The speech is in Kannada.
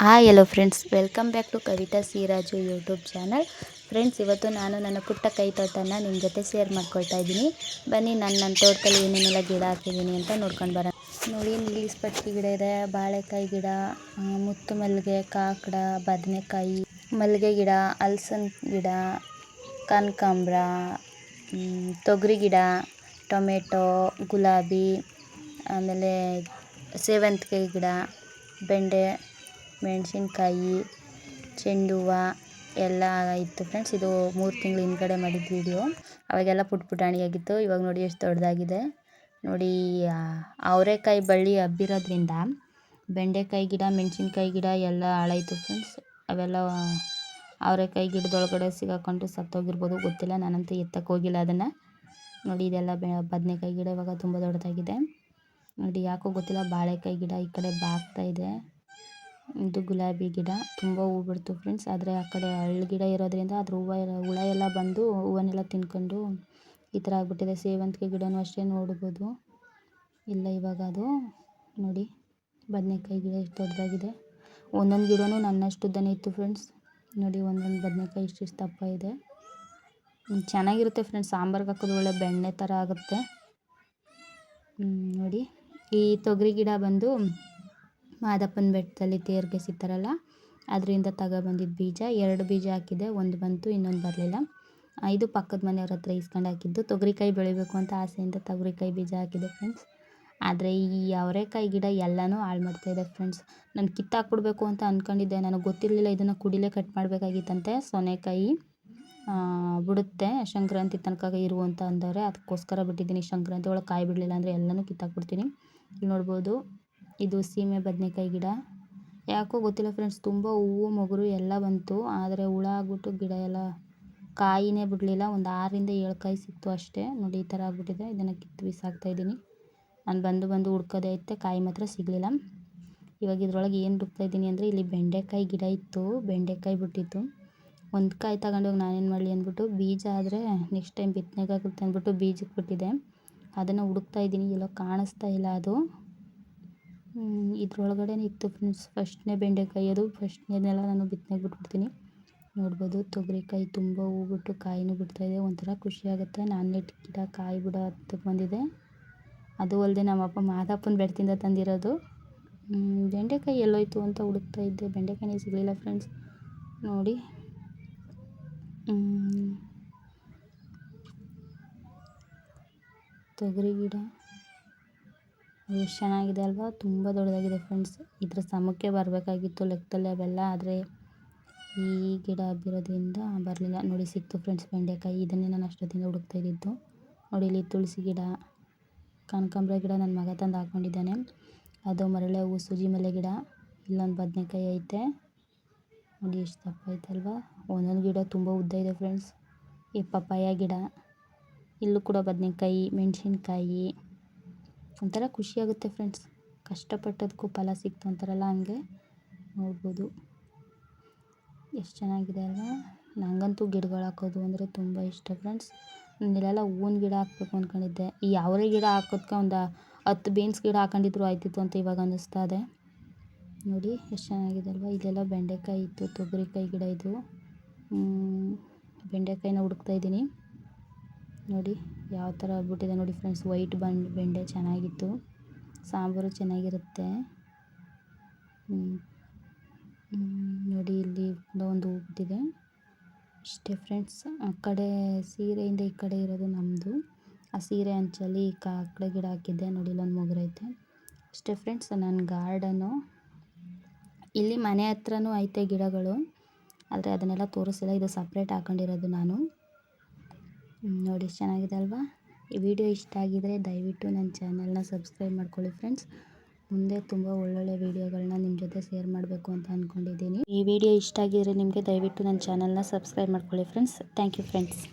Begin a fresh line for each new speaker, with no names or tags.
Hi hello friends, welcome back to Kavitha Siraju YouTube channel. Friends, ಇವತ್ತು ನಾನು ನನ್ನ ಪುಟ್ಟ ಕೈ ತೋಟನ ನಿಮ್ಮ ಜೊತೆ ಶೇರ್ ಮಾಡ್ಕೊಳ್ತಾ ಇದ್ದೀನಿ. ಬನ್ನಿ, ನನ್ನ ತೋಟದಲ್ಲಿ ಏನೇನೆಲ್ಲ ಗಿಡ ಹಾಕಿದ್ದೀನಿ ಅಂತ ನೋಡ್ಕೊಂಡು ಬರೋಣ. ನೋಡಿ, ನೀಲಿಸ್ ಪಟ್ಟಿ ಗಿಡ ಇದೆ, ಬಾಳೆಕಾಯಿ ಗಿಡ, ಮುತ್ತು ಮಲ್ಲಿಗೆ, ಕಾಕಡ, ಬದನೆಕಾಯಿ, ಮಲ್ಲಿಗೆ ಗಿಡ, ಹಲಸಿನ ಗಿಡ, ಕನಕಾಂಬ್ರ, ತೊಗರಿ ಗಿಡ, ಟೊಮೆಟೊ, ಗುಲಾಬಿ, ಆಮೇಲೆ ಸೇವಂತಿಗೆ ಗಿಡ, ಬೆಂಡೆ, ಮೆಣಸಿನ್ಕಾಯಿ, ಚೆಂಡು ಹೂವು ಎಲ್ಲ ಇತ್ತು ಫ್ರೆಂಡ್ಸ್. ಇದು 3 ತಿಂಗಳು ಹಿಂದ್ಗಡೆ ಮಾಡಿದ ವಿಡಿಯೋ. ಅವಾಗೆಲ್ಲ ಪುಟಾಣಿಯಾಗಿತ್ತು. ಇವಾಗ ನೋಡಿ ಎಷ್ಟು ದೊಡ್ಡದಾಗಿದೆ. ನೋಡಿ, ಅವರೆಕಾಯಿ ಬಳ್ಳಿ ಹಬ್ಬಿರೋದ್ರಿಂದ ಬೆಂಡೆಕಾಯಿ ಗಿಡ, ಮೆಣಸಿನ್ಕಾಯಿ ಗಿಡ ಎಲ್ಲ ಹಾಳಾಯಿತು ಫ್ರೆಂಡ್ಸ್. ಅವೆಲ್ಲ ಅವರೆಕಾಯಿ ಗಿಡದೊಳಗಡೆ ಸಿಗಾಕೊಂಡು ಸತ್ತೋಗಿರ್ಬೋದು, ಗೊತ್ತಿಲ್ಲ. ನಾನಂತೂ ಎತ್ತಕ್ಕೆ ಹೋಗಿಲ್ಲ ಅದನ್ನು. ನೋಡಿ, ಇದೆಲ್ಲ ಬದನೆಕಾಯಿ ಗಿಡ ಇವಾಗ ತುಂಬ ದೊಡ್ಡದಾಗಿದೆ. ನೋಡಿ, ಯಾಕೋ ಗೊತ್ತಿಲ್ಲ, ಬಾಳೆಕಾಯಿ ಗಿಡ ಈ ಕಡೆ ಬಾಗ್ತಾ ಇದೆ. ಇದು ಗುಲಾಬಿ ಗಿಡ ತುಂಬ ಹೂ ಬಿಡ್ತು ಫ್ರೆಂಡ್ಸ್. ಆದರೆ ಆ ಕಡೆ ಹಳ್ಳಿ ಗಿಡ ಇರೋದ್ರಿಂದ ಅದ್ರ ಹುಳ ಎಲ್ಲ ಬಂದು ಹೂವನ್ನೆಲ್ಲ ತಿನ್ಕೊಂಡು ಈ ಥರ ಆಗ್ಬಿಟ್ಟಿದೆ. ಸೇವಂತಿಗೆ ಗಿಡನೂ ಅಷ್ಟೇ, ನೋಡ್ಬೋದು. ಇಲ್ಲ ಇವಾಗ ಅದು. ನೋಡಿ, ಬದನೆಕಾಯಿ ಗಿಡ ಎಷ್ಟು ದೊಡ್ಡದಾಗಿದೆ. ಒಂದೊಂದು ಗಿಡನೂ ನನ್ನಷ್ಟು ಉದ್ದನೇ ಇತ್ತು ಫ್ರೆಂಡ್ಸ್. ನೋಡಿ, ಒಂದೊಂದು ಬದನೆಕಾಯಿ ಇಷ್ಟಿಷ್ಟು ದಪ್ಪ ಇದೆ. ಚೆನ್ನಾಗಿರುತ್ತೆ ಫ್ರೆಂಡ್ಸ್, ಸಾಂಬಾರ್ಗೆ ಹಾಕೋದು ಒಳ್ಳೆ ಬೆಣ್ಣೆ ಥರ ಆಗುತ್ತೆ. ನೋಡಿ, ಈ ತೊಗರಿ ಗಿಡ ಬಂದು ಮಾದಪ್ಪನ ಬೆಟ್ಟದಲ್ಲಿ ತೇರಿಗೆ ಸಿಗ್ತಾರಲ್ಲ, ಅದರಿಂದ ತಗೊಬಂದಿದ್ದು ಬೀಜ. 2 ಬೀಜ ಹಾಕಿದ್ದೆ, ಒಂದು ಬಂತು, ಇನ್ನೊಂದು ಬರಲಿಲ್ಲ. ಇದು ಪಕ್ಕದ ಮನೆಯವ್ರ ಹತ್ರ ಇಸ್ಕೊಂಡು ಹಾಕಿದ್ದು. ತೊಗರಿಕಾಯಿ ಬೆಳಿಬೇಕು ಅಂತ ಆಸೆಯಿಂದ ತೊಗರಿಕಾಯಿ ಬೀಜ ಹಾಕಿದ್ದೆ ಫ್ರೆಂಡ್ಸ್. ಆದರೆ ಈ ಅವರೆಕಾಯಿ ಗಿಡ ಎಲ್ಲನೂ ಹಾಳು ಮಾಡ್ತಾಯಿದೆ ಫ್ರೆಂಡ್ಸ್. ನಾನು ಕಿತ್ತಾಕ್ಬಿಡ್ಬೇಕು ಅಂತ ಅಂದ್ಕೊಂಡಿದ್ದೆ. ನನಗೆ ಗೊತ್ತಿರಲಿಲ್ಲ ಇದನ್ನು ಕುಡಿಲೇ ಕಟ್ ಮಾಡಬೇಕಾಗಿತ್ತಂತೆ. ಸೊನೆಕಾಯಿ ಬಿಡುತ್ತೆ ಸಂಕ್ರಾಂತಿ ತನಕ ಇರು ಅಂತ ಅಂದವ್ರೆ. ಅದಕ್ಕೋಸ್ಕರ ಬಿಟ್ಟಿದ್ದೀನಿ. ಸಂಕ್ರಾಂತಿ ಒಳಗೆ ಕಾಯಿ ಬಿಡಲಿಲ್ಲ ಅಂದರೆ ಎಲ್ಲನೂ ಕಿತ್ತಾಕ್ಬಿಡ್ತೀನಿ. ಇಲ್ಲಿ ನೋಡ್ಬೋದು, ಇದು ಸೀಮೆ ಬದನೆಕಾಯಿ ಗಿಡ. ಯಾಕೋ ಗೊತ್ತಿಲ್ಲ ಫ್ರೆಂಡ್ಸ್, ತುಂಬ ಹೂವು ಮೊಗರು ಎಲ್ಲ ಬಂತು. ಆದರೆ ಹುಳ ಆಗ್ಬಿಟ್ಟು ಗಿಡ ಎಲ್ಲ ಕಾಯಿನೇ ಬಿಡಲಿಲ್ಲ. ಒಂದು 6ರಿಂದ 7 ಕಾಯಿ ಸಿಕ್ತು ಅಷ್ಟೇ. ನೋಡಿ, ಈ ಥರ ಆಗ್ಬಿಟ್ಟಿದೆ. ಇದನ್ನು ಕಿತ್ತು ಬಿಸಾಕ್ತಾಯಿದ್ದೀನಿ. ನಾನು ಬಂದು ಹುಡ್ಕೋದೇ ಐತೆ, ಕಾಯಿ ಮಾತ್ರ ಸಿಗಲಿಲ್ಲ. ಇವಾಗ ಇದ್ರೊಳಗೆ ಏನು ಹುಡುಕ್ತಾಯಿದ್ದೀನಿ ಅಂದರೆ, ಇಲ್ಲಿ ಬೆಂಡೆಕಾಯಿ ಗಿಡ ಇತ್ತು, ಬೆಂಡೆಕಾಯಿ ಬಿಟ್ಟಿತ್ತು. ಒಂದು ಕಾಯಿ ತಗೊಂಡೋಗಿ ನಾನೇನು ಮಾಡಲಿ ಅಂದ್ಬಿಟ್ಟು, ಬೀಜ ಆದರೆ ನೆಕ್ಸ್ಟ್ ಟೈಮ್ ಬಿತ್ತನೆಗಾಗುತ್ತೆ ಅಂದ್ಬಿಟ್ಟು ಬೀಜಕ್ಕೆ ಬಿಟ್ಟಿದ್ದೆ. ಅದನ್ನು ಹುಡುಕ್ತಾಯಿದ್ದೀನಿ, ಎಲ್ಲೋ ಕಾಣಿಸ್ತಾ ಇಲ್ಲ ಅದು. ಇದ್ರೊಳಗಡೆ ಇತ್ತು ಫ್ರೆಂಡ್ಸ್. ಫಸ್ಟ್ನೇ ಬೆಂಡೆಕಾಯಿ ಅದು. ಫಸ್ಟ್ನೇದೆಲ್ಲ ನಾನು ಬಿತ್ತನೆಗೆ ಬಿಟ್ಬಿಡ್ತೀನಿ. ನೋಡ್ಬೋದು, ತೊಗರಿಕಾಯಿ ತುಂಬ ಹೂ ಬಿಟ್ಟು ಕಾಯಿನೂ ಬಿಡ್ತಾಯಿದೆ. ಒಂಥರ ಖುಷಿಯಾಗುತ್ತೆ. ನಾನು ನೆಟ್ ಗಿಡ ಕಾಯಿ ಬಿಡೋ ಹತ್ತಕ್ಕೆ ಬಂದಿದೆ. ಅದು ಅಲ್ಲದೆ ನಮ್ಮಪ್ಪ ಮಾದಪ್ಪನ ಬೆಟ್ಟದಿಂದ ತಂದಿರೋದು. ಬೆಂಡೆಕಾಯಿ ಎಲ್ಲೋಯ್ತು ಅಂತ ಹುಡುಕ್ತಾ ಇದ್ದೆ, ಬೆಂಡೆಕಾಯಿನೇ ಸಿಗಲಿಲ್ಲ ಫ್ರೆಂಡ್ಸ್. ನೋಡಿ, ತೊಗರಿ ಗಿಡ ಎಷ್ಟು ಚೆನ್ನಾಗಿದೆ ಅಲ್ವಾ, ತುಂಬ ದೊಡ್ಡದಾಗಿದೆ ಫ್ರೆಂಡ್ಸ್. ಇದ್ರ ಸಮಕ್ಕೆ ಬರಬೇಕಾಗಿತ್ತು ಲೆಕ್ಕದಲ್ಲಿ ಅವೆಲ್ಲ. ಆದರೆ ಈ ಗಿಡ ಹಬ್ಬಿರೋದ್ರಿಂದ ಬರಲಿಲ್ಲ. ನೋಡಿ, ಸಿಕ್ತು ಫ್ರೆಂಡ್ಸ್ ಬೆಂಡೆಕಾಯಿ. ಇದನ್ನೇ ನಾನು ಅಷ್ಟೊತ್ತಿಂದ ಹುಡುಕ್ತಾ ಇದ್ದಿದ್ದು. ನೋಡಿ, ಇಲ್ಲಿ ತುಳಸಿ ಗಿಡ, ಕನಕಾಂಬ್ರ ಗಿಡ ನನ್ನ ಮಗ ತಂದು ಹಾಕ್ಕೊಂಡಿದ್ದಾನೆ. ಅದು ಮರಳೆ ಹೂವು, ಸೂಜಿ ಮಲ್ಲೆ ಗಿಡ. ಇಲ್ಲೊಂದು ಬದನೆಕಾಯಿ ಐತೆ. ನೋಡಿ, ಎಷ್ಟು ದಪ್ಪ ಐತಲ್ವಾ. ಒಂದೊಂದು ಗಿಡ ತುಂಬ ಉದ್ದ ಇದೆ ಫ್ರೆಂಡ್ಸ್. ಈ ಪಪ್ಪಾಯ ಗಿಡ, ಇಲ್ಲೂ ಕೂಡ ಬದನೆಕಾಯಿ, ಮೆಣಸಿನ್ಕಾಯಿ. ಒಂಥರ ಖುಷಿಯಾಗುತ್ತೆ ಫ್ರೆಂಡ್ಸ್. ಕಷ್ಟಪಟ್ಟದಕ್ಕೂ ಫಲ ಸಿಕ್ತು ಅಂತಾರಲ್ಲ, ಹಂಗೆ. ನೋಡ್ಬೋದು, ಎಷ್ಟು ಚೆನ್ನಾಗಿದೆ ಅಲ್ವಾ. ನನಗಂತೂ ಗಿಡಗಳು ಹಾಕೋದು ಅಂದರೆ ತುಂಬ ಇಷ್ಟ ಫ್ರೆಂಡ್ಸ್. ಇಲ್ಲೆಲ್ಲ ಹೂವಿನ ಗಿಡ ಹಾಕ್ಬೇಕು ಅಂದ್ಕೊಂಡಿದ್ದೆ. ಈ ಅವರೆ ಗಿಡ ಹಾಕೋದಕ್ಕೆ ಒಂದು 10 ಬೀನ್ಸ್ ಗಿಡ ಹಾಕೊಂಡಿದ್ರು ಆಯ್ತಿತ್ತು ಅಂತ ಇವಾಗ ಅನ್ನಿಸ್ತಾ ಇದೆ. ನೋಡಿ, ಎಷ್ಟು ಚೆನ್ನಾಗಿದೆ ಅಲ್ವಾ. ಇಲ್ಲೆಲ್ಲ ಬೆಂಡೆಕಾಯಿ ಇತ್ತು, ತೊಗರಿಕಾಯಿ ಗಿಡ ಇದು. ಬೆಂಡೆಕಾಯಿನ ಹುಡುಕ್ತಾಯಿದ್ದೀನಿ. ನೋಡಿ, ಯಾವ ಥರ ಆಗ್ಬಿಟ್ಟಿದೆ ನೋಡಿ ಫ್ರೆಂಡ್ಸ್. ವೈಟ್ ಬೆಂಡೆ ಚೆನ್ನಾಗಿತ್ತು, ಸಾಂಬಾರು ಚೆನ್ನಾಗಿರುತ್ತೆ. ನೋಡಿ, ಇಲ್ಲಿ ಒಂದು ಹೂ ಬಿಟ್ಟಿದೆ. ಇಷ್ಟೇ ಫ್ರೆಂಡ್ಸ್. ಆ ಕಡೆ ಸೀರೆಯಿಂದ ಈ ಕಡೆ ಇರೋದು ನಮ್ಮದು. ಆ ಸೀರೆ ಅಂಚಲ್ಲಿ ಕಾಕಡ ಗಿಡ ಹಾಕಿದ್ದೆ. ನೋಡಿ, ಇಲ್ಲೊಂದು ಮೊಗರೈತೆ. ಅಷ್ಟೇ ಫ್ರೆಂಡ್ಸ್ ನನ್ನ ಗಾರ್ಡನು. ಇಲ್ಲಿ ಮನೆ ಹತ್ರನೂ ಐತೆ ಗಿಡಗಳು, ಆದರೆ ಅದನ್ನೆಲ್ಲ ತೋರಿಸಿಲ್ಲ. ಇದು ಸಪ್ರೇಟ್ ಹಾಕೊಂಡಿರೋದು ನಾನು. ನೋಡಿ, ಎಷ್ಟು ಚೆನ್ನಾಗಿದೆ ಅಲ್ವಾ. ಈ ವಿಡಿಯೋ ಇಷ್ಟ ಆಗಿದರೆ ದಯವಿಟ್ಟು ನನ್ನ ಚಾನಲ್ನ ಸಬ್ಸ್ಕ್ರೈಬ್ ಮಾಡ್ಕೊಳ್ಳಿ ಫ್ರೆಂಡ್ಸ್. ಮುಂದೆ ತುಂಬ ಒಳ್ಳೊಳ್ಳೆ ವೀಡಿಯೋಗಳನ್ನ ನಿಮ್ಮ ಜೊತೆ ಶೇರ್ ಮಾಡಬೇಕು ಅಂತ ಅಂದ್ಕೊಂಡಿದ್ದೀನಿ. ಈ ವಿಡಿಯೋ ಇಷ್ಟ ಆಗಿದರೆ ನಿಮಗೆ ದಯವಿಟ್ಟು ನನ್ನ ಚಾನಲ್ನ ಸಬ್ಸ್ಕ್ರೈಬ್ ಮಾಡ್ಕೊಳ್ಳಿ ಫ್ರೆಂಡ್ಸ್. Thank you friends.